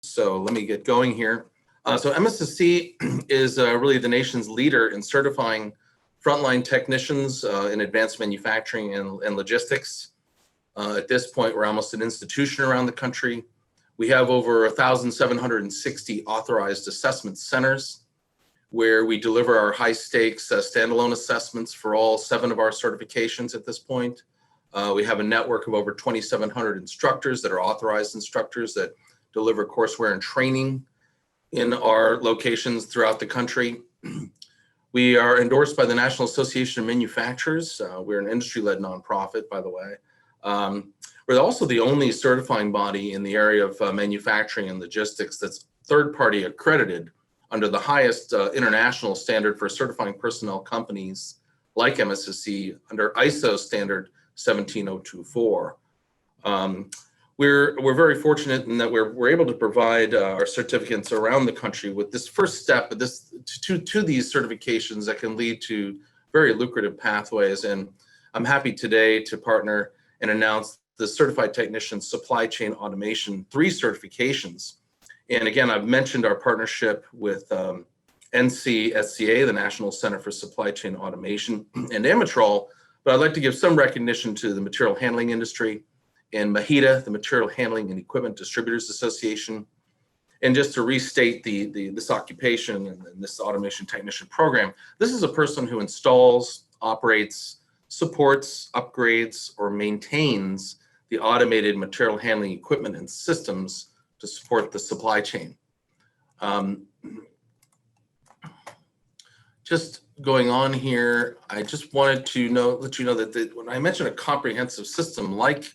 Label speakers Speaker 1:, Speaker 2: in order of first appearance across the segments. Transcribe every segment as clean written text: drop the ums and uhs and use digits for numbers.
Speaker 1: So let me get going here. So MSSC is really the nation's leader in certifying frontline technicians in advanced manufacturing and logistics. At this point, we're almost an institution around the country. We have over 1,760 authorized assessment centers where we deliver our high stakes standalone assessments for all 7 of our certifications at this point. We have a network of over 2,700 instructors that are authorized instructors that deliver courseware and training in our locations throughout the country. We are endorsed by the National Association of Manufacturers. We're an industry-led nonprofit, by the way. We're also the only certifying body in the area of manufacturing and logistics that's third-party accredited under the highest international standard for certifying personnel companies like MSSC under ISO standard 17024. We're very fortunate in that we're able to provide our certificates around the country with this first step to these certifications that can lead to very lucrative pathways. And I'm happy today to partner and announce the Certified Technician Supply Chain Automation 3 certifications. And again, I've mentioned our partnership with CT-SCA, the National Center for Supply Chain Automation, and Amatrol, but I'd like to give some recognition to the material handling industry and MAHITA, the Material Handling and Equipment Distributors Association. And just to restate this occupation and this automation technician program, this is a person who installs, operates, supports, upgrades, or maintains the automated material handling equipment and systems to support the supply chain. Just going on here, I just wanted to let you know that when I mention a comprehensive system like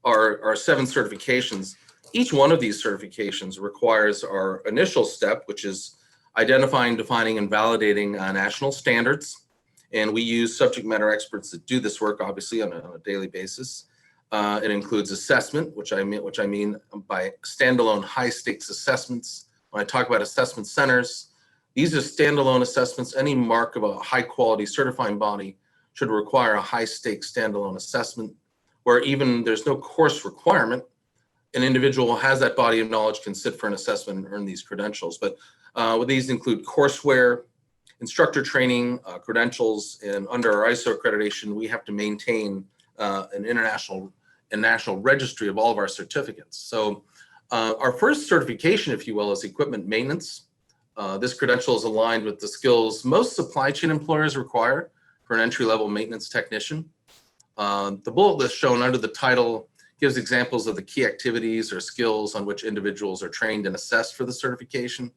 Speaker 1: our 7 certifications, each one of these certifications requires our initial step, which is identifying, defining, and validating national standards. And we use subject matter experts that do this work, obviously, on a daily basis. It includes assessment, which I mean by standalone high-stakes assessments. When I talk about assessment centers, these are standalone assessments. Any mark of a high-quality certifying body should require a high-stakes standalone assessment, where even there's no course requirement. An individual who has that body of knowledge can sit for an assessment and earn these credentials. But these include courseware, instructor training, credentials, and under our ISO accreditation, we have to maintain an international and national registry of all of our certificates. So our first certification, if you will, is equipment maintenance. This credential is aligned with the skills most supply chain employers require for an entry-level maintenance technician. The bullet list shown under the title gives examples of the key activities or skills on which individuals are trained and assessed for the certification.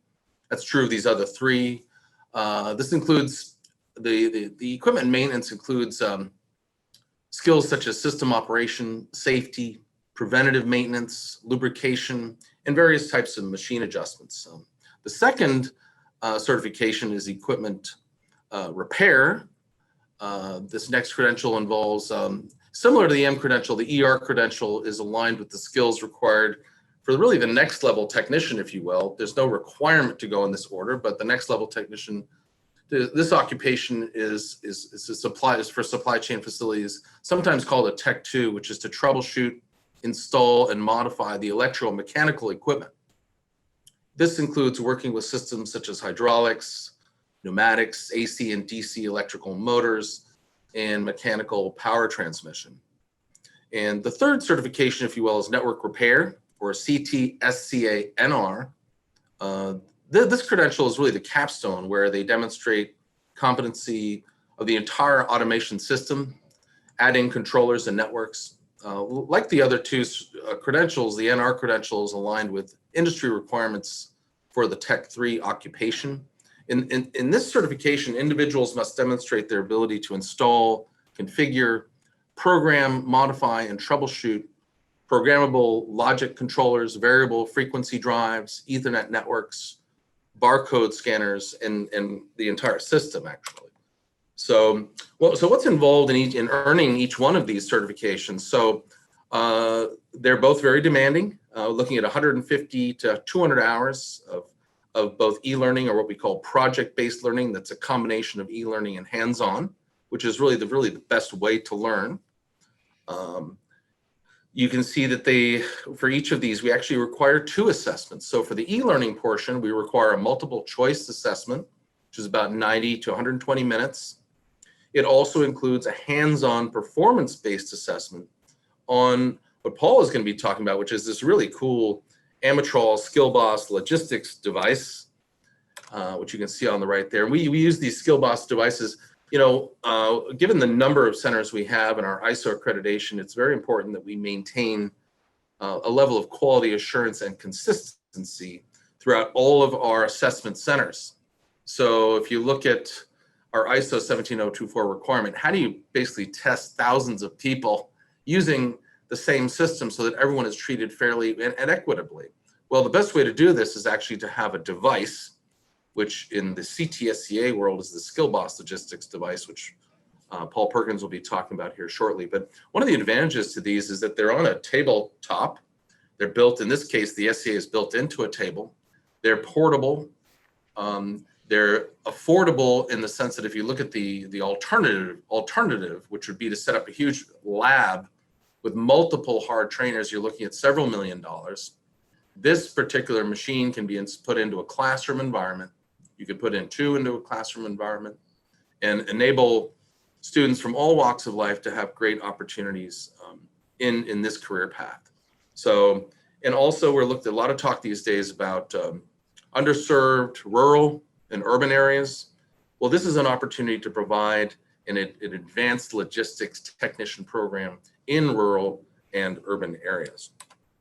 Speaker 1: That's true of these other 3. This includes the equipment maintenance includes skills such as system operation, safety, preventative maintenance, lubrication, and various types of machine adjustments. The second certification is equipment repair. This next credential involves, similar to the M credential, the ER credential is aligned with the skills required for really the next level technician, if you will. There's no requirement to go in this order, but the next level technician, this occupation is for supply chain facilities, sometimes called a Tech 2, which is to troubleshoot, install, and modify the electromechanical equipment. This includes working with systems such as hydraulics, pneumatics, AC and DC electrical motors, and mechanical power transmission. And the third certification, if you will, is network repair, or CT-SCA NR. This credential is really the capstone where they demonstrate competency of the entire automation system, adding controllers and networks. Like the other 2 credentials, the NR credential is aligned with industry requirements for the Tech 3 occupation. In this certification, individuals must demonstrate their ability to install, configure, program, modify, and troubleshoot programmable logic controllers, variable frequency drives, Ethernet networks, barcode scanners, and the entire system, actually. So what's involved in earning each one of these certifications? So they're both very demanding, looking at 150 to 200 hours of both e-learning, or what we call project-based learning. That's a combination of e-learning and hands-on, which is really the best way to learn. You can see that for each of these, we actually require 2 assessments. So for the e-learning portion, we require a multiple choice assessment, which is about 90 to 120 minutes. It also includes a hands-on performance-based assessment on what Paul is going to be talking about, which is this really cool Amatrol SkillBoss logistics device, which you can see on the right there. We use these SkillBoss devices. Given the number of centers we have in our ISO accreditation, it's very important that we maintain a level of quality assurance and consistency throughout all of our assessment centers. So if you look at our ISO 17024 requirement, how do you basically test thousands of people using the same system so that everyone is treated fairly and equitably? Well, the best way to do this is actually to have a device, which in the CT-SCA world is the SkillBoss logistics device, which Paul Perkins will be talking about here shortly. But one of the advantages to these is that they're on a tabletop. They're built, in this case, the SCA is built into a table. They're portable. They're affordable in the sense that if you look at the alternative, which would be to set up a huge lab with multiple hard trainers, you're looking at several $1 million. This particular machine can be put into a classroom environment. You could put in 2 into a classroom environment and enable students from all walks of life to have great opportunities in this career path. So, and also we're looked at a lot of talk these days about underserved rural and urban areas. Well, this is an opportunity to provide an advanced logistics technician program in rural and urban areas.